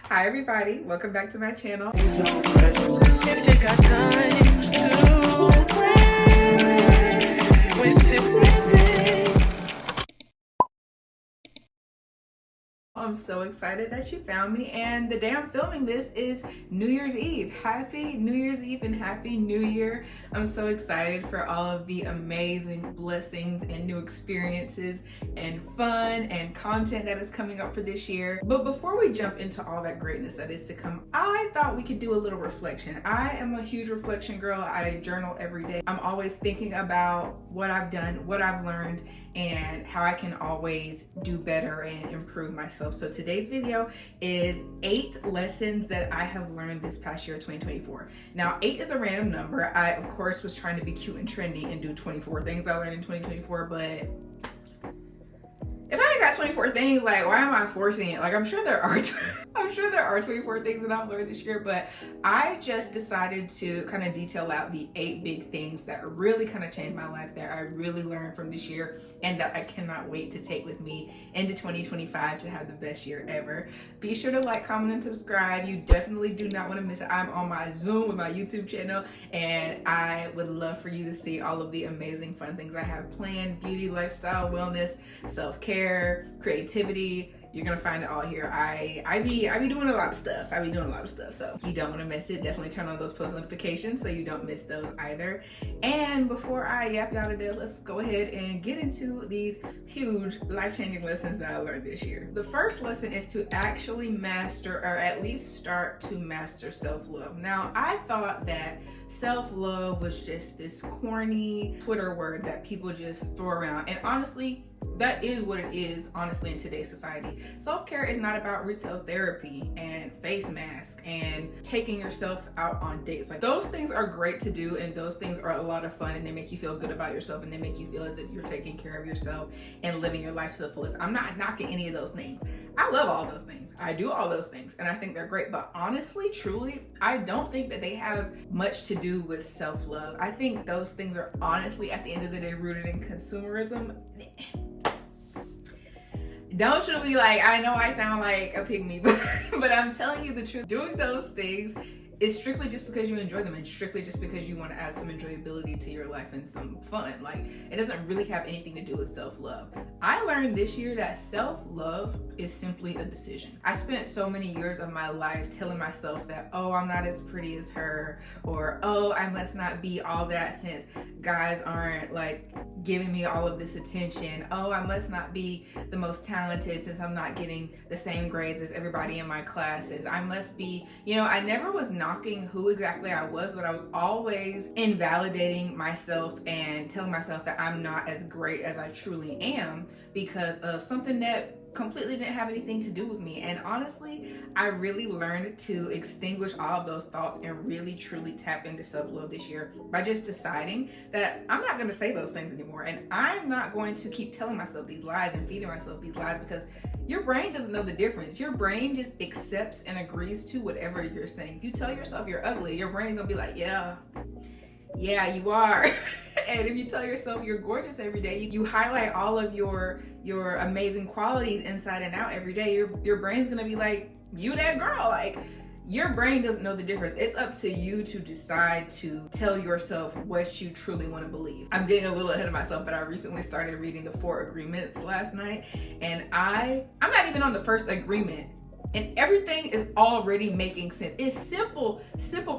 Hi everybody, welcome back to my channel. I'm so excited that you found me, and the day I'm filming this is New Year's Eve. Happy New Year's Eve and Happy New Year. I'm so excited for all of the amazing blessings and new experiences and fun and content that is coming up for this year. But before we jump into all that greatness that is to come, I thought we could do a little reflection. I am a huge reflection girl. I journal every day. I'm always thinking about what I've done, what I've learned, and how I can always do better and improve myself. So today's video is 8 lessons that I have learned this past year, 2024. Now, 8 is a random number. I, of course, was trying to be cute and trendy and do 24 things I learned in 2024, but if I ain't got 24 things, like, why am I forcing it? Like, I'm sure there are 24 things that I've learned this year, but I just decided to kind of detail out the 8 big things that really kind of changed my life, that I really learned from this year, and that I cannot wait to take with me into 2025 to have the best year ever. Be sure to like, comment, and subscribe. You definitely do not want to miss it. I'm on my Zoom with my YouTube channel, and I would love for you to see all of the amazing fun things I have planned: beauty, lifestyle, wellness, self-care, creativity. You're gonna find it all here. I be doing a lot of stuff. So you don't want to miss it. Definitely turn on those post notifications so you don't miss those either. And before I yap y'all to death, let's go ahead and get into these huge life-changing lessons that I learned this year. The first lesson is to actually master, or at least start to master, self-love. Now, I thought that self-love was just this corny Twitter word that people just throw around, and honestly, that is what it is, honestly, in today's society. Self-care is not about retail therapy and face masks and taking yourself out on dates. Like, those things are great to do, and those things are a lot of fun, and they make you feel good about yourself, and they make you feel as if you're taking care of yourself and living your life to the fullest. I'm not knocking any of those things. I love all those things. I do all those things, and I think they're great. But honestly, truly, I don't think that they have much to do with self-love. I think those things are honestly, at the end of the day, rooted in consumerism. Don't you be like, I know I sound like a pygmy, but I'm telling you the truth. Doing those things is strictly just because you enjoy them, and strictly just because you want to add some enjoyability to your life and some fun. Like, it doesn't really have anything to do with self-love. I learned this year that self-love is simply a decision. I spent so many years of my life telling myself that, oh, I'm not as pretty as her, or oh, I must not be all that since guys aren't like giving me all of this attention. Oh, I must not be the most talented since I'm not getting the same grades as everybody in my classes. I must be, I never was knocking who exactly I was, but I was always invalidating myself and telling myself that I'm not as great as I truly am because of something that completely didn't have anything to do with me. And honestly, I really learned to extinguish all of those thoughts and really truly tap into self-love this year by just deciding that I'm not going to say those things anymore, and I'm not going to keep telling myself these lies and feeding myself these lies, because your brain doesn't know the difference. Your brain just accepts and agrees to whatever you're saying. If you tell yourself you're ugly, your brain's gonna be like, yeah, you are. And if you tell yourself you're gorgeous every day, you highlight all of your amazing qualities inside and out every day, your brain's gonna be like, you that girl. Like, your brain doesn't know the difference. It's up to you to decide to tell yourself what you truly want to believe. I'm getting a little ahead of myself, but I recently started reading the 4 agreements last night, and I'm not even on the first agreement, and everything is already making sense. It's simple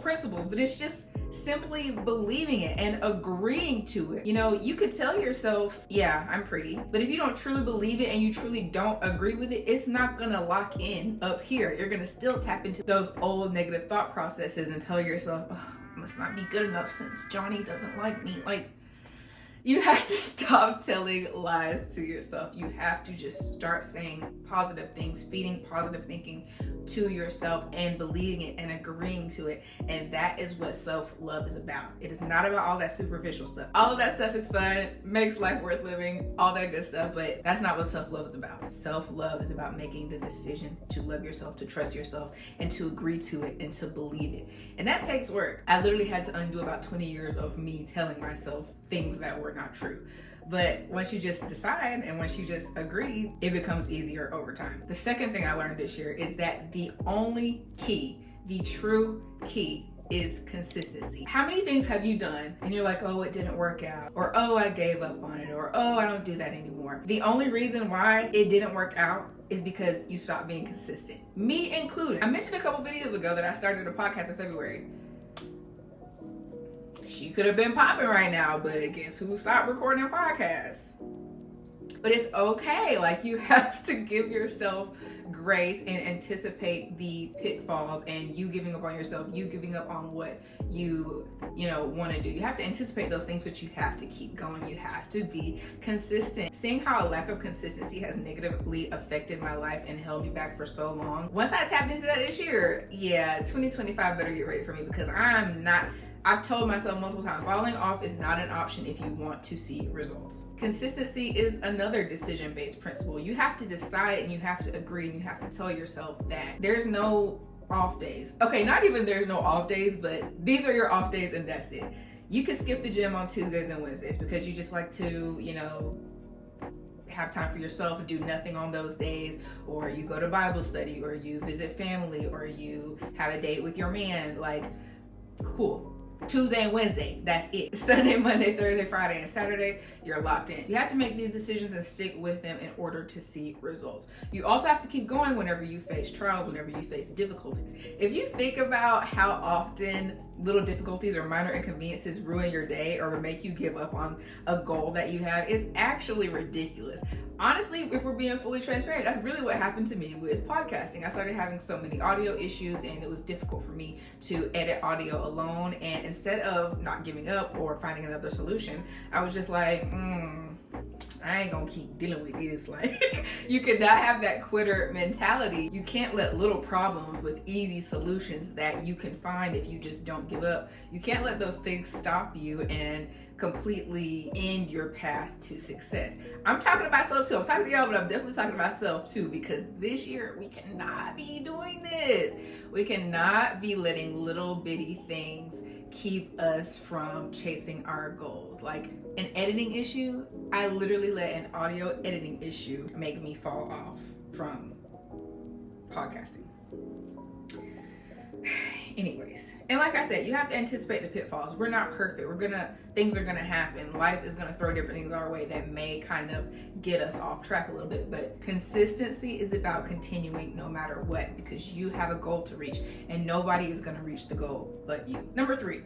principles, but it's just simply believing it and agreeing to it. You could tell yourself, yeah, I'm pretty, but if you don't truly believe it and you truly don't agree with it, it's not gonna lock in up here. You're gonna still tap into those old negative thought processes and tell yourself, oh, I must not be good enough since Johnny doesn't like me. Like, you have to stop telling lies to yourself. You have to just start saying positive things, feeding positive thinking to yourself and believing it and agreeing to it. And that is what self-love is about. It is not about all that superficial stuff. All of that stuff is fun, makes life worth living, all that good stuff, but that's not what self-love is about. Self-love is about making the decision to love yourself, to trust yourself, and to agree to it and to believe it. And that takes work. I literally had to undo about 20 years of me telling myself things that were not true. But once you just decide and once you just agree, it becomes easier over time. The second thing I learned this year is that the only key, the true key, is consistency. How many things have you done and you're like, oh, it didn't work out, or oh, I gave up on it, or oh, I don't do that anymore? The only reason why it didn't work out is because you stopped being consistent. Me included. I mentioned a couple videos ago that I started a podcast in February. She could have been popping right now, but guess who stopped recording podcasts? But it's okay. Like, you have to give yourself grace and anticipate the pitfalls and you giving up on yourself, you giving up on what you want to do. You have to anticipate those things, but you have to keep going. You have to be consistent. Seeing how a lack of consistency has negatively affected my life and held me back for so long, once I tapped into that this year, 2025 better get ready for me, because I've told myself multiple times, falling off is not an option if you want to see results. Consistency is another decision-based principle. You have to decide and you have to agree and you have to tell yourself that there's no off days. Okay, not even there's no off days, but these are your off days and that's it. You can skip the gym on Tuesdays and Wednesdays because you just like to, have time for yourself and do nothing on those days, or you go to Bible study, or you visit family, or you have a date with your man. Like, cool. Tuesday and Wednesday, that's it. Sunday, Monday, Thursday, Friday, and Saturday, you're locked in. You have to make these decisions and stick with them in order to see results. You also have to keep going whenever you face trials, whenever you face difficulties. If you think about how often little difficulties or minor inconveniences ruin your day or make you give up on a goal that you have, it's actually ridiculous. Honestly, if we're being fully transparent, that's really what happened to me with podcasting. I started having so many audio issues and it was difficult for me to edit audio alone. And instead of not giving up or finding another solution, I was just like, I ain't gonna keep dealing with this. Like, you cannot have that quitter mentality. You can't let little problems with easy solutions that you can find if you just don't give up. You can't let those things stop you and completely end your path to success. I'm talking about myself too. I'm talking to y'all, but I'm definitely talking about myself too, because this year we cannot be doing this. We cannot be letting little bitty things keep us from chasing our goals. Like an editing issue, I literally let an audio editing issue make me fall off from podcasting. Anyways, and like I said, you have to anticipate the pitfalls. We're not perfect. Things are gonna happen. Life is gonna throw different things our way that may kind of get us off track a little bit, but consistency is about continuing no matter what, because you have a goal to reach and nobody is gonna reach the goal but you. Number 3.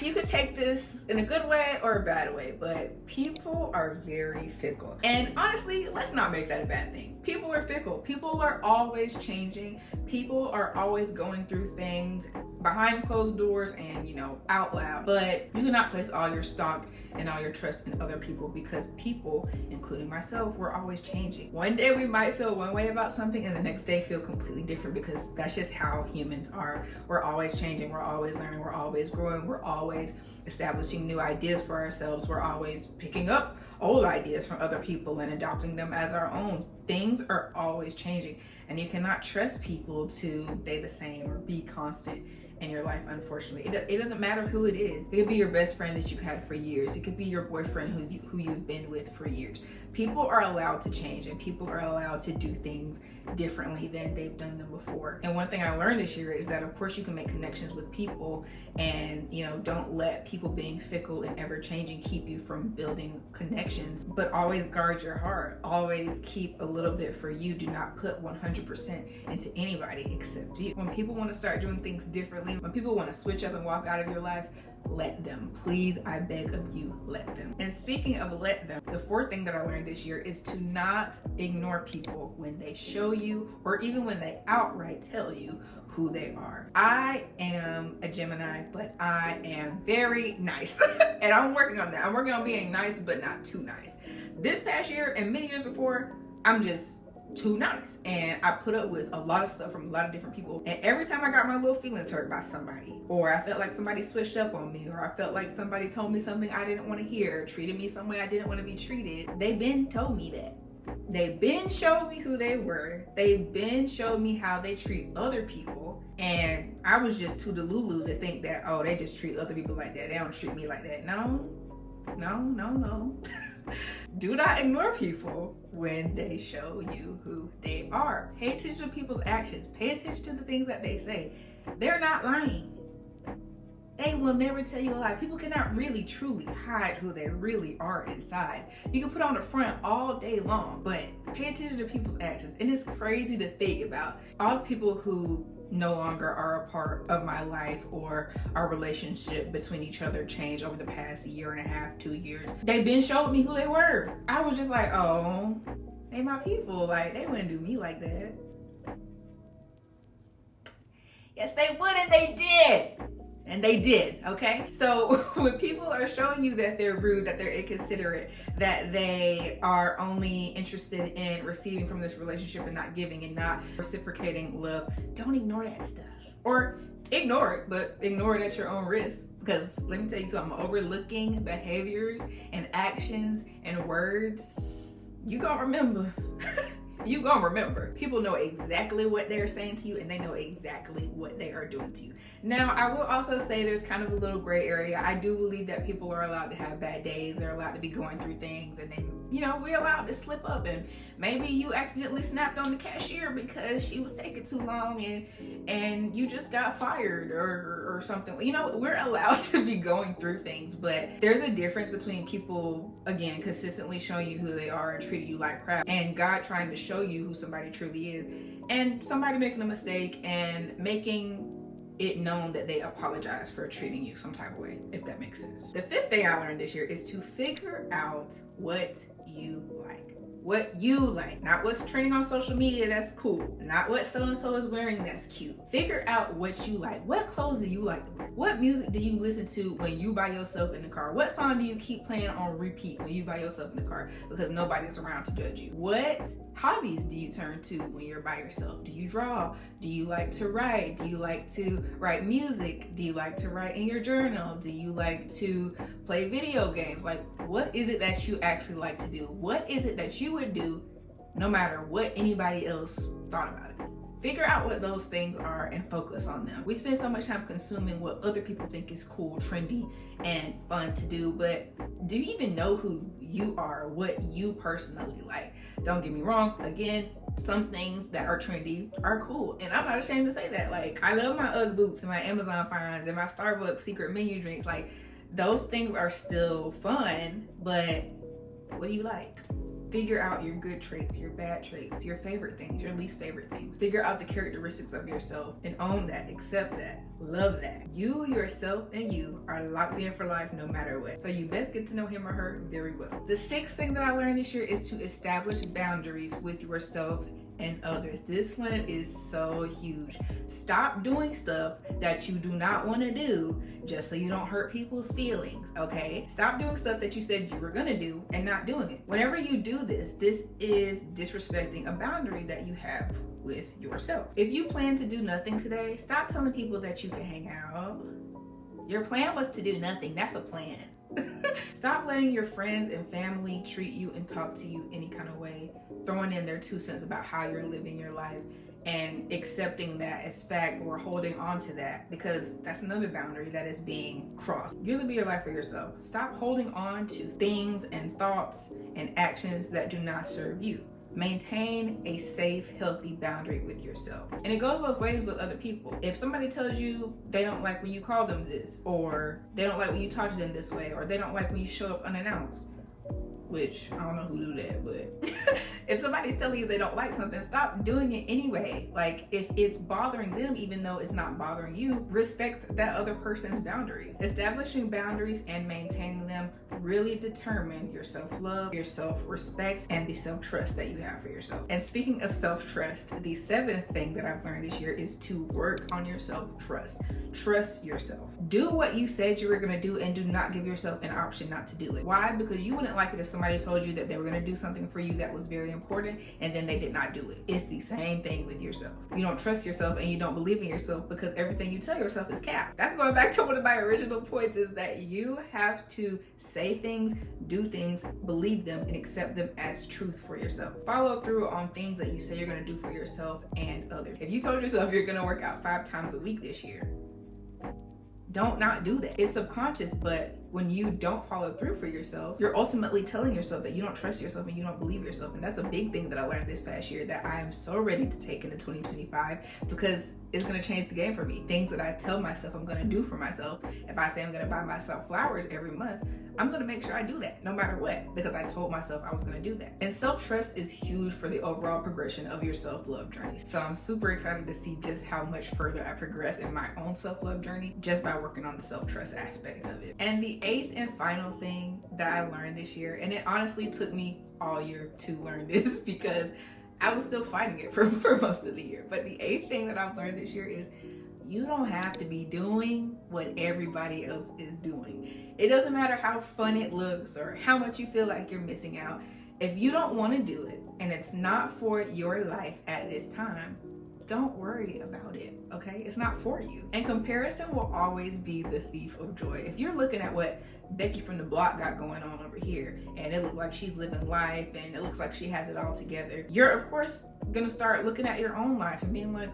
You could take this in a good way or a bad way, but people are very fickle. And honestly, let's not make that a bad thing. People are fickle. People are always changing. People are always going through things behind closed doors and, out loud. But you cannot place all your stock and all your trust in other people, because people, including myself, we're always changing. One day we might feel one way about something and the next day feel completely different, because that's just how humans are. We're always changing. We're always learning. We're always growing. We're always establishing new ideas for ourselves. We're always picking up old ideas from other people and adopting them as our own. Things are always changing, and you cannot trust people to stay the same or be constant in your life. Unfortunately, it doesn't matter who it is. It could be your best friend that you've had for years. It could be your boyfriend who you've been with for years. People are allowed to change, and people are allowed to do things differently than they've done them before. And one thing I learned this year is that, of course, you can make connections with people, and don't let people being fickle and ever changing keep you from building connections. But always guard your heart. Always keep a little bit for you. Do not put 100% into anybody except you. When people want to start doing things differently, when people want to switch up and walk out of your life, let them. Please, I beg of you, let them. And speaking of let them, the 4th thing that I learned this year is to not ignore people when they show you, or even when they outright tell you who they are. I am a Gemini, but I am very nice. And I'm working on that. I'm working on being nice, but not too nice. This past year and many years before, I'm just too nice, and I put up with a lot of stuff from a lot of different people, and every time I got my little feelings hurt by somebody, or I felt like somebody switched up on me, or I felt like somebody told me something I didn't want to hear, treated me some way I didn't want to be treated, they been told me that. They been showed me who they were. They been showed me how they treat other people, and I was just too delulu to think that, oh, they just treat other people like that, they don't treat me like that. No, No. Do not ignore people when they show you who they are. Pay attention to people's actions. Pay attention to the things that they say. They're not lying. They will never tell you a lie. People cannot really truly hide who they really are inside. You can put on a front all day long, but pay attention to people's actions. And it's crazy to think about all the people who no longer are a part of my life, or our relationship between each other changed over the past year and a half, 2 years. They been showed me who they were. I was just like, oh, they my people. Like, they wouldn't do me like that. Yes, they would, and they did. And they did, okay? So when people are showing you that they're rude, that they're inconsiderate, that they are only interested in receiving from this relationship and not giving and not reciprocating love, don't ignore that stuff. Or ignore it, but ignore it at your own risk. Because let me tell you something, overlooking behaviors and actions and words, you gonna remember. You gonna remember. People know exactly what they're saying to you, and they know exactly what they are doing to you. Now, I will also say there's kind of a little gray area. I do believe that people are allowed to have bad days. They're allowed to be going through things, and then, we're allowed to slip up, and maybe you accidentally snapped on the cashier because she was taking too long and you just got fired or something. We're allowed to be going through things, but there's a difference between people, again, consistently showing you who they are and treating you like crap, and God trying to show you who somebody truly is, and somebody making a mistake and making it known that they apologize for treating you some type of way, if that makes sense. The fifth thing I learned this year is to figure out what you like. What you like, not what's trending on social media that's cool, not what so-and-so is wearing that's cute. Figure out what you like. What clothes do you like to wear? What music do you listen to when you by yourself in the car? What song do you keep playing on repeat when you by yourself in the car because nobody's around to judge you? What hobbies do you turn to when you're by yourself? Do you draw? Do you like to write? Do you like to write music? Do you like to write in your journal? Do you like to play video games? Like, what is it that you actually like to do? What is it that you would do no matter what anybody else thought about it? Figure out what those things are and focus on them. We spend so much time consuming what other people think is cool, trendy, and fun to do, but do you even know who you are, what you personally like? Don't get me wrong, again, some things that are trendy are cool, and I'm not ashamed to say that. Like, I love my UGG boots and my Amazon finds and my Starbucks secret menu drinks. Like, those things are still fun, but what do you like? Figure out your good traits, your bad traits, your favorite things, your least favorite things. Figure out the characteristics of yourself and own that, accept that, love that. You, yourself, and you are locked in for life no matter what. So you best get to know him or her very well. The sixth thing that I learned this year is to establish boundaries with yourself and others. This one is so huge. Stop doing stuff that you do not want to do just so you don't hurt people's feelings, okay? Stop doing stuff that you said you were gonna do and not doing it. Whenever you do this, this is disrespecting a boundary that you have with yourself. If you plan to do nothing today, stop telling people that you can hang out. Your plan was to do nothing. That's a plan. Stop letting your friends and family treat you and talk to you any kind of way, throwing in their 2 cents about how you're living your life and accepting that as fact or holding on to that, because that's another boundary that is being crossed. You live your life for yourself. Stop holding on to things and thoughts and actions that do not serve you. Maintain a safe, healthy boundary with yourself. And it goes both ways with other people. If somebody tells you they don't like when you call them this, or they don't like when you talk to them this way, or they don't like when you show up unannounced, which I don't know who do that, but if somebody's telling you they don't like something, stop doing it anyway. Like, if it's bothering them, even though it's not bothering you, respect that other person's boundaries. Establishing boundaries and maintaining them really determine your self-love, your self-respect, and the self-trust that you have for yourself. And speaking of self-trust, the 7th thing that I've learned this year is to work on your self-trust. Trust yourself. Do what you said you were gonna do, and do not give yourself an option not to do it. Why? Because you wouldn't like it if somebody told you that they were gonna do something for you that was very important and then they did not do it. It's the same thing with yourself. You don't trust yourself and you don't believe in yourself because everything you tell yourself is cap. That's going back to one of my original points, is that you have to say things, do things, believe them, and accept them as truth for yourself. Follow through on things that you say you're gonna do for yourself and others. If you told yourself you're gonna work out 5 times a week this year, don't not do that. It's subconscious, but when you don't follow through for yourself, you're ultimately telling yourself that you don't trust yourself and you don't believe yourself. And that's a big thing that I learned this past year that I am so ready to take into 2025, because it's going to change the game for me. Things that I tell myself I'm going to do for myself. If I say I'm going to buy myself flowers every month, I'm going to make sure I do that no matter what, because I told myself I was going to do that. And self-trust is huge for the overall progression of your self-love journey. So I'm super excited to see just how much further I progress in my own self-love journey just by working on the self-trust aspect of it. And the 8th and final thing that I learned this year, and it honestly took me all year to learn this because I was still fighting it for most of the year. But the 8th thing that I've learned this year is you don't have to be doing what everybody else is doing. It doesn't matter how fun it looks or how much you feel like you're missing out. If you don't want to do it and it's not for your life at this time, don't worry about it, okay? It's not for you. And comparison will always be the thief of joy. If you're looking at what Becky from the block got going on over here, and it looks like she's living life and it looks like she has it all together, you're of course gonna start looking at your own life and being like,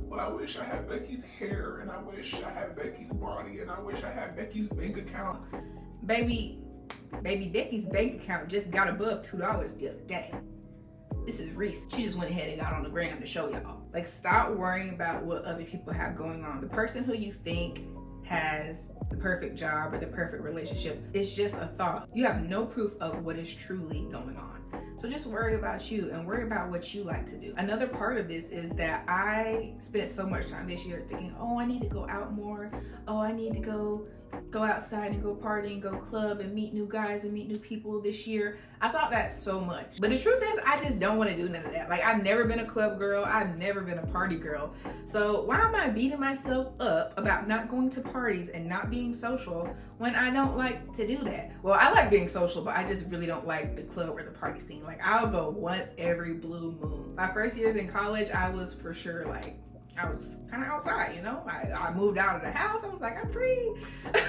well, I wish I had Becky's hair, and I wish I had Becky's body, and I wish I had Becky's bank account. Baby Becky's bank account just got above $2 the other day. This is recent. She just went ahead and got on the gram to show y'all. Like, stop worrying about what other people have going on. The person who you think has the perfect job or the perfect relationship is just a thought. You have no proof of what is truly going on. So just worry about you and worry about what you like to do. Another part of this is that I spent so much time this year thinking, oh, I need to go out more. Oh, I need to go outside and go party and go club and meet new guys and meet new people this year. I thought that so much. But the truth is, I just don't want to do none of that. Like, I've never been a club girl. I've never been a party girl. So why am I beating myself up about not going to parties and not being social when I don't like to do that? Well, I like being social, but I just really don't like the club or the party scene. Like, I'll go once every blue moon. My first years in college, I was for sure like, I was kind of outside, you know? I moved out of the house. I was like, I'm free.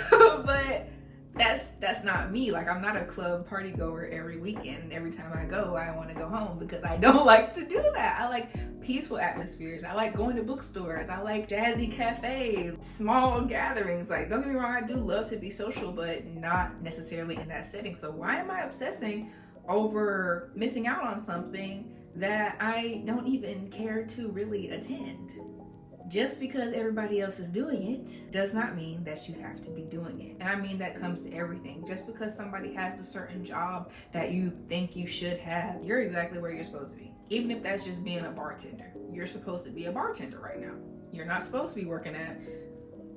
But that's not me. Like, I'm not a club party goer every weekend. And every time I go, I want to go home because I don't like to do that. I like peaceful atmospheres. I like going to bookstores. I like jazzy cafes, small gatherings. Like, don't get me wrong, I do love to be social, but not necessarily in that setting. So why am I obsessing over missing out on something that I don't even care to really attend? Just because everybody else is doing it does not mean that you have to be doing it. And I mean, that comes to everything. Just because somebody has a certain job that you think you should have, you're exactly where you're supposed to be. Even if that's just being a bartender. You're supposed to be a bartender right now. You're not supposed to be working at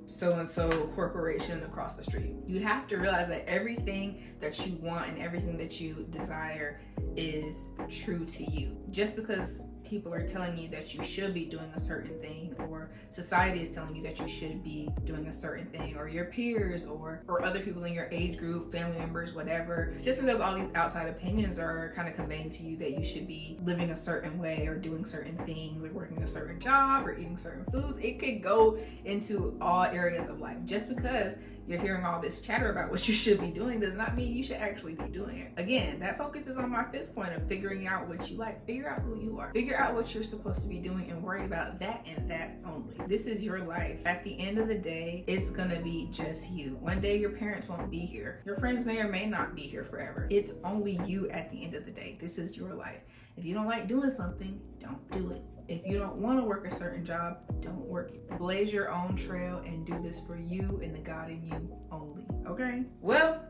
so-and-so corporation across the street. You have to realize that everything that you want and everything that you desire is true to you. Just because people are telling you that you should be doing a certain thing, or society is telling you that you should be doing a certain thing, or your peers or other people in your age group, family members, whatever, just because all these outside opinions are kind of conveying to you that you should be living a certain way or doing certain things, like working a certain job or eating certain foods, it could go into all areas of life. Just because you're hearing all this chatter about what you should be doing does not mean you should actually be doing it. Again, that focuses on my 5th point of figuring out what you like. Figure out who you are. Figure out what you're supposed to be doing and worry about that and that only. This is your life. At the end of the day, it's gonna be just you. One day your parents won't be here. Your friends may or may not be here forever. It's only you at the end of the day. This is your life. If you don't like doing something, don't do it. If you don't want to work a certain job, don't work it. Blaze your own trail and do this for you and the God in you only, okay? Well,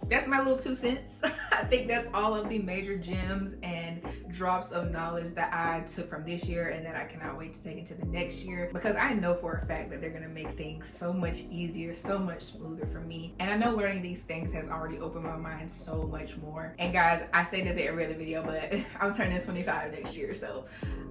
that's my little 2 cents. I think that's all of the major gems and drops of knowledge that I took from this year and that I cannot wait to take into the next year, because I know for a fact that they're gonna make things so much easier, so much smoother for me. And I know learning these things has already opened my mind so much more. And guys, I say this in every other video, but I'm turning 25 next year, so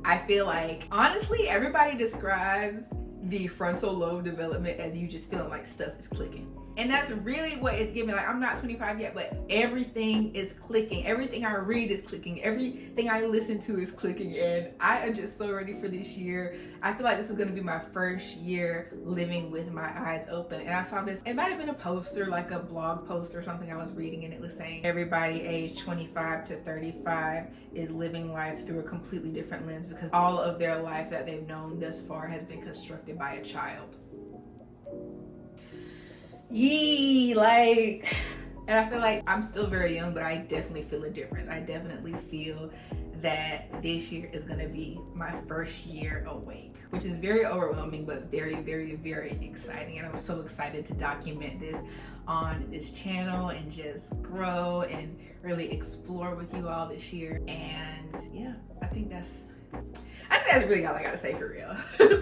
I feel like, honestly, everybody describes the frontal lobe development as you just feeling like stuff is clicking. And that's really what it's giving. Like, I'm not 25 yet, but everything is clicking. Everything I read is clicking. Everything I listen to is clicking. And I am just so ready for this year. I feel like this is going to be my first year living with my eyes open. And I saw this, it might have been a poster, like a blog post or something I was reading, and it was saying everybody aged 25 to 35 is living life through a completely different lens because all of their life that they've known thus far has been constructed by a child. Yee, like, and I feel like I'm still very young, but I definitely feel a difference. I definitely feel that this year is gonna be my first year awake, which is very overwhelming, but very, very, very exciting. And I'm so excited to document this on this channel and just grow and really explore with you all this year. And yeah, I think that's really all I gotta say for real.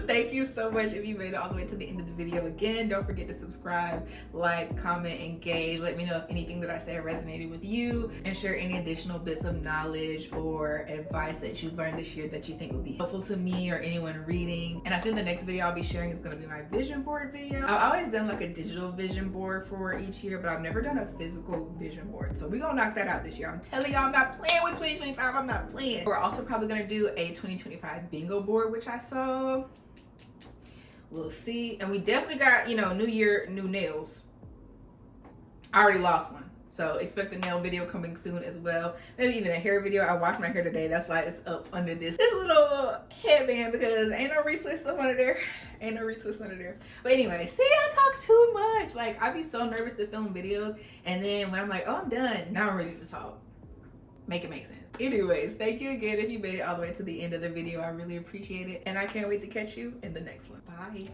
Thank you so much if you made it all the way to the end of the video. Again, don't forget to subscribe, like, comment, engage. Let me know if anything that I said resonated with you, and share any additional bits of knowledge or advice that you've learned this year that you think would be helpful to me or anyone reading. And I think the next video I'll be sharing is gonna be my vision board video. I've always done like a digital vision board for each year, but I've never done a physical vision board. So we're gonna knock that out this year. I'm telling y'all, I'm not playing with 2025. I'm not playing. We're also probably gonna do a 2025 bingo board, which I saw. We'll see. And we definitely got, you know, new year, new nails. I already lost one, so expect a nail video coming soon as well. Maybe even a hair video. I washed my hair today, that's why it's up under this little headband, because ain't no retwist up under there. Ain't no retwist under there. But anyway, see, I talk too much. Like, I be so nervous to film videos, and then when I'm like, oh, I'm done, now I'm ready to talk. Make it make sense. Anyways, thank you again if you made it all the way to the end of the video. I really appreciate it, and I can't wait to catch you in the next one. Bye.